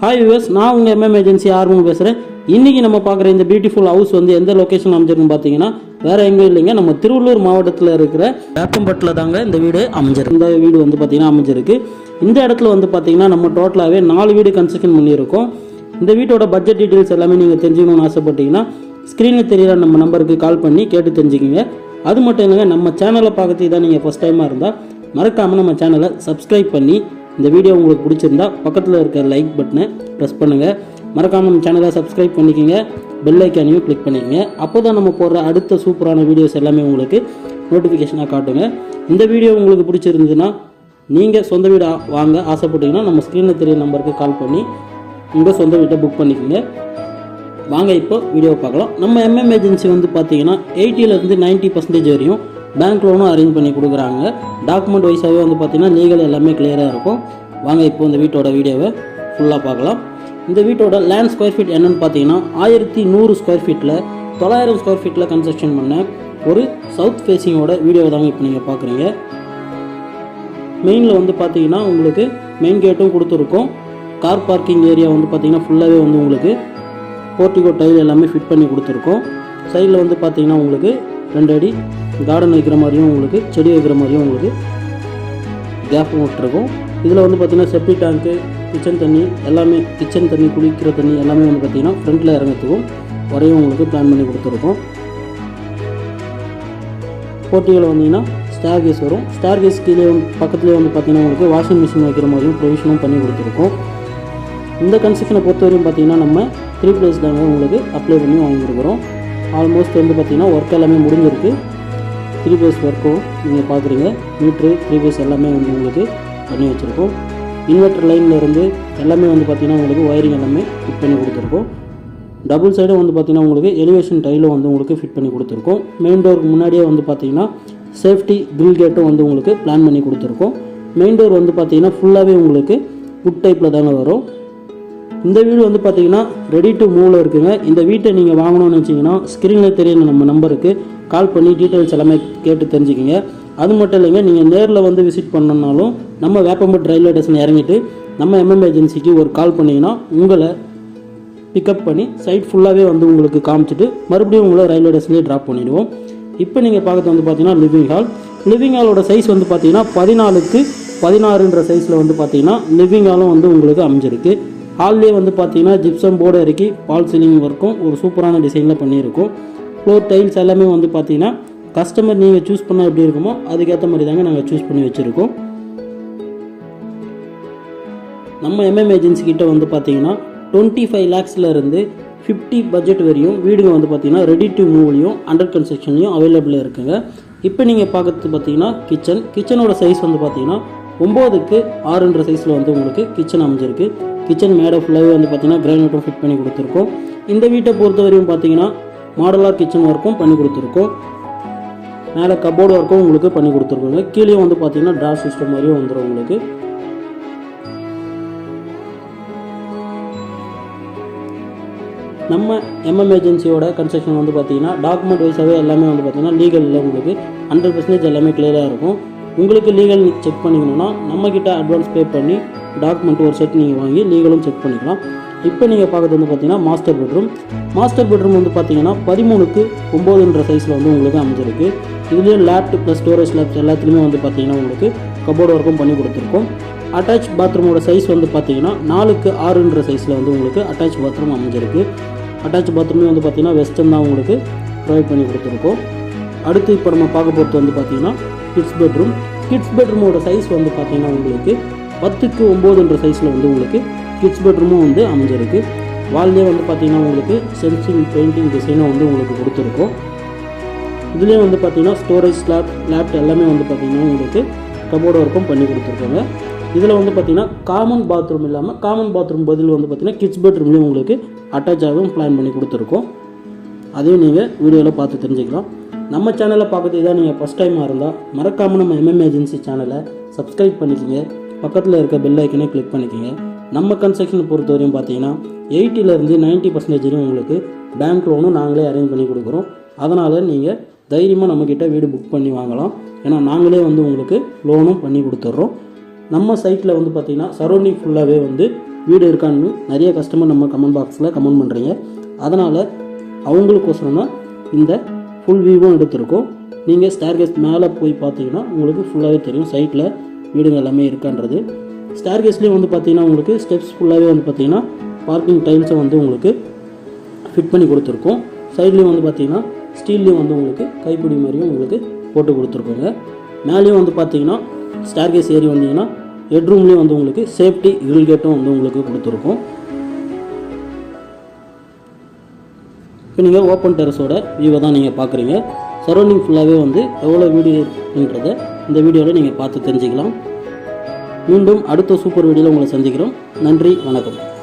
Hi viewers, நான் உங்கள் MM agency ஆர்வம் பேசுகிறேன். இன்றைக்கி நம்ம பார்க்குற இந்த பியூட்டிஃபுல் ஹவுஸ் வந்து எந்த லொக்கேஷன் அமைஞ்சிருக்குன்னு பார்த்தீங்கன்னா வேறு எங்கேயும் இல்லைங்க, நம்ம திருவள்ளூர் மாவட்டத்தில் இருக்கிற வேப்பம்பட்டில் தாங்க இந்த வீடு அமைஞ்சிருக்கு. இந்த வீடு வந்து பார்த்திங்கன்னா அமைஞ்சிருக்கு. இந்த இடத்துல வந்து பார்த்திங்கன்னா நம்ம டோட்டலாகவே 4 வீடு கன்ஸ்ட்ரக்ஷன் பண்ணியிருக்கோம். இந்த வீட்டோட பட்ஜெட் டீட்டெயில்ஸ் எல்லாமே நீங்கள் தெரிஞ்சுக்கணும்னு ஆசைப்பட்டீங்கன்னா ஸ்க்ரீனில் தெரியிற நம்ம நம்பருக்கு கால் பண்ணி கேட்டு தெரிஞ்சுக்கிங்க. அது மட்டும் இல்லைங்க, நம்ம சேனலை பார்க்கறதுக்கு தான் நீங்கள் ஃபஸ்ட் டைமாக இருந்தால் மறக்காமல் நம்ம சேனலை சப்ஸ்கிரைப் பண்ணி இந்த வீடியோ உங்களுக்கு பிடிச்சிருந்தா பக்கத்தில் இருக்க லைக் பட்டனை ப்ரெஸ் பண்ணுங்கள். மறக்காமல் நம்ம சேனலை சப்ஸ்கிரைப் பண்ணிக்கோங்க, பெல் ஐக்கானையும் கிளிக் பண்ணிக்கோங்க. அப்போ தான் நம்ம போடுற அடுத்த சூப்பரான வீடியோஸ் எல்லாமே உங்களுக்கு நோட்டிஃபிகேஷனாக காட்டுங்க. இந்த வீடியோ உங்களுக்கு பிடிச்சிருந்ததுன்னா நீங்கள் சொந்த வீடு வாங்க ஆசைப்பட்டீங்கன்னா நம்ம ஸ்க்ரீனில் தெரிய நம்பருக்கு கால் பண்ணி உங்கள் சொந்த வீட்டை புக் பண்ணிக்கோங்க. வாங்க இப்போ வீடியோ பார்க்கலாம். நம்ம எம்எம் ஏஜென்சி வந்து பார்த்தீங்கன்னா 80% 90% வரையும் பேங்க் லோனும் அரேஞ்ச் பண்ணி கொடுக்குறாங்க. டாக்குமெண்ட் வைஸாகவே வந்து பார்த்தீங்கன்னா லீகல் எல்லாமே கிளியராக இருக்கும். வாங்க இப்போ இந்த வீட்டோட வீடியோவை ஃபுல்லாக பார்க்கலாம். இந்த வீட்டோட லேண்ட் ஸ்கொயர் ஃபீட் என்னென்னு பார்த்தீங்கன்னா 1100 ஸ்கொயர் ஃபீட்டில் 900 ஸ்கொயர் ஃபீட்டில் கன்ஸ்ட்ரக்ஷன் பண்ண ஒரு சவுத் ஃபேஸிங்கோட வீடியோ தாங்க இப்போ நீங்கள் பார்க்குறீங்க. மெயினில் வந்து பார்த்தீங்கன்னா உங்களுக்கு மெயின் கேட்டும் கொடுத்துருக்கோம். கார் பார்க்கிங் ஏரியா வந்து பார்த்தீங்கன்னா ஃபுல்லாகவே வந்து உங்களுக்கு போர்ட்டிகோ டைல் எல்லாமே ஃபிட் பண்ணி கொடுத்துருக்கோம். சைடில் வந்து பார்த்தீங்கன்னா உங்களுக்கு 2 அடி கார்டன் வைக்கிற மாதிரியும் உங்களுக்கு செடி வைக்கிற மாதிரியும் உங்களுக்கு கேப்பும் விட்டுருக்கும். இதில் வந்து பார்த்திங்கன்னா செப்டிக் டேங்க்கு, கிச்சன் தண்ணி எல்லாமே, கிச்சன் தண்ணி, குளிக்கிற தண்ணி எல்லாமே வந்து பார்த்திங்கன்னா ஃப்ரண்ட்டில் இறங்கிறதுக்கும் வரையும் உங்களுக்கு பிளான் பண்ணி கொடுத்துருக்கோம். போர்ட்டிகளில் வந்தீங்கன்னா ஸ்டார் கேஸ் வரும். ஸ்டார் கேஸ் கீழே பக்கத்துலேயே வந்து பார்த்திங்கன்னா உங்களுக்கு வாஷிங் மிஷின் வைக்கிற மாதிரியும் ப்ரொவிஷனும் பண்ணி கொடுத்துருக்கோம். இந்த கன்ஸ்ட்ரக்ஷனை பொறுத்தவரையும் பார்த்திங்கன்னா நம்ம 3 பிளேஸ் தாங்க உங்களுக்கு அப்ளை பண்ணி வாங்கியிருக்கிறோம். ஆல்மோஸ்ட் வந்து பார்த்திங்கன்னா ஒர்க் எல்லாமே முடிஞ்சிருக்கு. 3 பேஸ் ஒர்க்கும் நீங்கள் பார்க்குறீங்க. மீட்ரு 3 பேஸ் எல்லாமே வந்து உங்களுக்கு பண்ணி வச்சுருக்கோம். இன்வெர்டர் லைனில் இருந்து எல்லாமே வந்து பார்த்திங்கன்னா உங்களுக்கு ஒயரிங் எல்லாமே ஃபிட் பண்ணி கொடுத்துருக்கோம். டபுள் சைடும் வந்து பார்த்திங்கன்னா உங்களுக்கு எலிவேஷன் டைலும் வந்து உங்களுக்கு ஃபிட் பண்ணி கொடுத்துருக்கோம். மெயின் டோருக்கு முன்னாடியே வந்து பார்த்திங்கன்னா சேஃப்டி கிரில் கேட்டும் வந்து உங்களுக்கு பிளான் பண்ணி கொடுத்துருக்கோம். மெயின் டோர் வந்து பார்த்திங்கன்னா ஃபுல்லாகவே உங்களுக்கு வுட் டைப்பில் தாங்க வரும். இந்த வீடு வந்து பார்த்தீங்கன்னா ரெடி டு மூவில் இருக்குங்க. இந்த வீட்டை நீங்கள் வாங்கணும்னு வச்சிங்கன்னா ஸ்க்ரீனில் தெரியுற நம்ம நம்பருக்கு கால் பண்ணி டீட்டெயில்ஸ் எல்லாமே கேட்டு தெரிஞ்சுக்கிங்க. அது மட்டும் இல்லைங்க, நீங்கள் நேரில் வந்து விசிட் பண்ணணுன்னாலும் நம்ம வேப்பம்பட்டு ரயில்வே ஸ்டேஷன் இறங்கிட்டு நம்ம எம்எம் ஏஜென்சிக்கு ஒரு கால் பண்ணிங்கன்னா உங்களை பிக்கப் பண்ணி சைட் ஃபுல்லாகவே வந்து உங்களுக்கு காமிச்சிட்டு மறுபடியும் உங்களை ரயில்வே ஸ்டேஷன்லேயே ட்ராப் பண்ணிவிடுவோம். இப்போ நீங்கள் பார்க்குறது வந்து பார்த்தீங்கன்னா லிவிங் ஹால். லிவிங் ஹாலோட சைஸ் வந்து பார்த்தீங்கன்னா 14க்கு 16ன்ற சைஸில் வந்து பார்த்தீங்கன்னா லிவிங் ஹாலும் வந்து உங்களுக்கு அமைஞ்சிருக்கு. ஹால்லேயே வந்து பார்த்தீங்கன்னா ஜிப்சம் போர்டு இறக்கி பால் சீலிங் ஒர்க்கும் ஒரு சூப்பரான டிசைனில் பண்ணியிருக்கோம். ஃப்ளோர் டைல்ஸ் எல்லாமே வந்து பார்த்தீங்கன்னா கஸ்டமர் நீங்கள் சூஸ் பண்ணால் எப்படி இருக்குமோ அதுக்கேற்ற மாதிரி தாங்க நாங்கள் சூஸ் பண்ணி வச்சுருக்கோம். நம்ம எம்எம் ஏஜென்சி கிட்ட வந்து பார்த்தீங்கன்னா 25 lakhsல இருந்து 50 பட்ஜெட் வரையும் வீடுங்க வந்து பார்த்தீங்கன்னா ரெடி டு மூவ்லையும் அண்டர் கன்ஸ்ட்ரக்ஷன்லையும் அவைலபிளாக இருக்குங்க. இப்போ நீங்கள் பார்க்குறது பார்த்தீங்கன்னா கிச்சனோட சைஸ் வந்து பார்த்தீங்கன்னா 9க்கு 6ன்ற சைஸில் வந்து உங்களுக்கு கிச்சன் அமைஞ்சிருக்கு. கிச்சன் மேடை ஃபுல்லாகவே வந்து பார்த்தீங்கன்னா கிரானைட்டும் ஃபிட் பண்ணி கொடுத்துருக்கோம். இந்த வீட்டை பொறுத்தவரையும் பார்த்தீங்கன்னா மாடலாக கிச்சன் ஒர்க்கும் பண்ணி கொடுத்துருக்கோம். மேலே கபோர்டு ஒர்க்கும் உங்களுக்கு பண்ணி கொடுத்துருக்கோங்க. கீழே வந்து பார்த்தீங்கன்னா ட்ரா சிஸ்டம் மாதிரியும் வந்துடும் உங்களுக்கு. நம்ம எம்எம் ஏஜென்சியோட கன்ஸ்ட்ரக்ஷன் வந்து பார்த்தீங்கன்னா டாக்குமெண்ட் வைஸாகவே எல்லாமே வந்து பார்த்தீங்கன்னா லீகலில் உங்களுக்கு 100% எல்லாமே கிளியராக இருக்கும். உங்களுக்கு லீகல் செக் பண்ணிக்கணும்னா நம்மக்கிட்ட அட்வான்ஸ் பே பண்ணி டாக்குமெண்ட் ஒரு செட் நீங்கள் வாங்கி லீகலும் செக் பண்ணிக்கலாம். இப்போ நீங்கள் பார்க்குறது வந்து பார்த்தீங்கன்னா மாஸ்டர் பெட்ரூம் வந்து பார்த்தீங்கன்னா 13க்கு 9ன்ற சைஸில் வந்து உங்களுக்கு அமைஞ்சிருக்கு. இதுலேயும் லேப்ட் ப்ளஸ் ஸ்டோரேஜ் லேப்ஸ் எல்லாத்துலேயுமே வந்து பார்த்தீங்கன்னா உங்களுக்கு கபோர்டு ஒர்க்கும் பண்ணி கொடுத்துருக்கோம். அட்டாச் பாத்ரூமோட சைஸ் வந்து பார்த்தீங்கன்னா 4க்கு 6ன்ற சைஸில் வந்து உங்களுக்கு அட்டாச் பாத்ரூம் அமைஞ்சிருக்கு. அட்டாச் பாத்ரூமே வந்து பார்த்தீங்கன்னா வெஸ்டர்ன் தான் உங்களுக்கு ப்ரொவைட் பண்ணி கொடுத்துருக்கோம். அடுத்து இப்போ நம்ம பார்க்க போகிறது வந்து பார்த்தீங்கன்னா கிட்ஸ் பெட்ரூமோட சைஸ் வந்து பார்த்தீங்கன்னா உங்களுக்கு 10க்கு 9ன்ற சைஸில் வந்து உங்களுக்கு கிட்ஸ் பெட்ரூமும் வந்து அமைஞ்சிருக்கு. வால்லேயே வந்து பார்த்தீங்கன்னா உங்களுக்கு சென்சிங் பெயிண்டிங் டிசைனும் வந்து உங்களுக்கு கொடுத்துருக்கோம். இதுலேயே வந்து பார்த்தீங்கன்னா ஸ்டோரேஜ் லேப்ட் எல்லாமே வந்து பார்த்தீங்கன்னா உங்களுக்கு கபோர்டு ஒர்க்கும் பண்ணி கொடுத்துருக்காங்க. இதில் வந்து பார்த்தீங்கன்னா காமன் பாத்ரூம் இல்லாமல் காமன் பாத்ரூம் பதில் வந்து பார்த்தீங்கன்னா கிட்ஸ் பெட்ரூம்லேயும் உங்களுக்கு அட்டாச்சாகவும் பிளான் பண்ணி கொடுத்துருக்கோம். அதையும் நீங்கள் வீடியோவில் பார்த்து தெரிஞ்சுக்கலாம். நம்ம சேனலை பார்க்குறது இதான் நீங்கள் ஃபஸ்ட் டைமாக இருந்தால் மறக்காமல் நம்ம எம்எம் ஏஜென்சி சேனலை சப்ஸ்கிரைப் பண்ணிக்கோங்க. பக்கத்தில் இருக்க பெல் ஐக்கனே கிளிக் பண்ணிக்கோங்க. நம்ம கன்ஸ்ட்ரக்ஷனை பொறுத்தவரையும் பார்த்தீங்கன்னா 80% 90% உங்களுக்கு பேங்க் லோனும் நாங்களே அரேஞ்ச் பண்ணி கொடுக்குறோம். அதனால் நீங்கள் தைரியமாக நம்மக்கிட்ட வீடு புக் பண்ணி வாங்கலாம். ஏன்னா நாங்களே வந்து உங்களுக்கு லோனும் பண்ணி கொடுத்துட்றோம். நம்ம சைட்டில் வந்து பார்த்திங்கன்னா சரௌண்டிங் ஃபுல்லாகவே வந்து வீடு இருக்கான்னு நிறைய கஸ்டமர் நம்ம கமெண்ட் பாக்ஸில் கமெண்ட் பண்ணுறீங்க. அதனால் அவங்களுக்கோசரம் தான் இந்த ஃபுல் வியூவும் எடுத்திருக்கோம். நீங்கள் ஸ்டேர்கேஸ் மேலே போய் பார்த்தீங்கன்னா உங்களுக்கு ஃபுல்லாகவே தெரியும் சைட்டில் வீடுங்க எல்லாமே இருக்கான்றது. ஸ்டேர்கேஸ்லேயும் வந்து பார்த்தீங்கன்னா உங்களுக்கு ஸ்டெப்ஸ் ஃபுல்லாகவே வந்து பார்த்தீங்கன்னா பார்க்கிங் டைல்ஸை வந்து உங்களுக்கு ஃபிட் பண்ணி கொடுத்துருக்கோம். சைட்லேயும் வந்து பார்த்தீங்கன்னா ஸ்டீல்லேயும் வந்து உங்களுக்கு கைப்பிடி மாதிரியும் உங்களுக்கு போட்டு கொடுத்துருக்கோங்க. மேலேயும் வந்து பார்த்தீங்கன்னா ஸ்டேர்கேஸ் ஏறி வந்தீங்கன்னா ஹெட்ரூம்லேயும் வந்து உங்களுக்கு சேஃப்டி கிரில் கேட்டும் வந்து உங்களுக்கு கொடுத்துருக்கோம். இப்போ நீங்கள் ஓப்பன் டெரஸோட வியூவை தான் நீங்கள் பார்க்குறீங்க. சரௌண்டிங் ஃபுல்லாகவே வந்து எவ்வளோ வீடு இருக்குன்றதை இந்த வீடியோவில் நீங்கள் பார்த்து தெரிஞ்சுக்கலாம். மீண்டும் அடுத்த சூப்பர் வீடியோவில் உங்களை சந்திக்கிறோம். நன்றி, வணக்கம்.